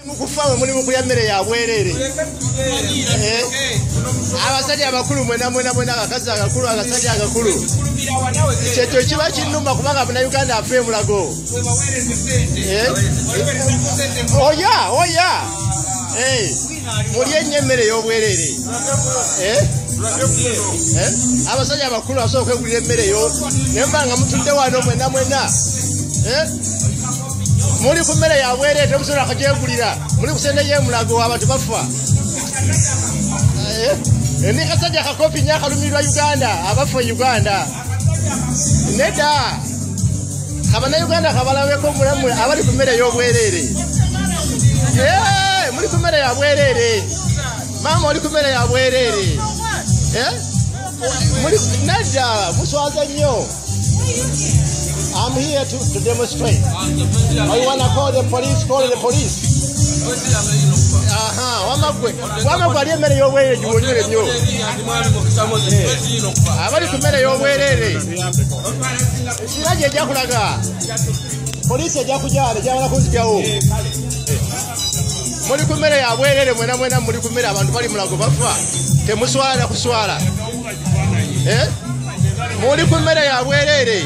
Mukufa muli mukulya mmere ya bwerere. Abasajja abakulu mwena akakazi akakulu akasajja akakulu. Kyekyo kiba kinnuma kubanga Bannayuganda afe mulago. Oya. Muli ennyo emmere y'obwerere. Abasajja abakulu asooka okugulira emmere yo naye mba nga mutudde wano mwena. Muli ku mmere ya bwerere temusobola kugyegulira. Muli ku sente y'emulago abantu bafa. Ndi kasajja kakopi nnyo akalumirirwa Uganda abafa Uganda. Nedda Abannayuganda kabalabeko mulamu abali ku mmere y'obwerere. Muli ku mmere ya bwerere. Mama oli ku mmere ya bwerere. Nedda muswaza nnyo. I'm here to demonstrate. I want to call the police, the police. Wamagwe ali emmere y'obwerere giwonyere nnyo. Abali ku mmere y'obwerere. Ekiragi ejja kulaga. Poliisi ejja kujaala ejjagala kunzigyawo. Muli ku mmere ya bwerere mwena muli ku mmere abantu bali mulago bafa. Temuswala na kuswala. Muli ku mmere ya bwerere.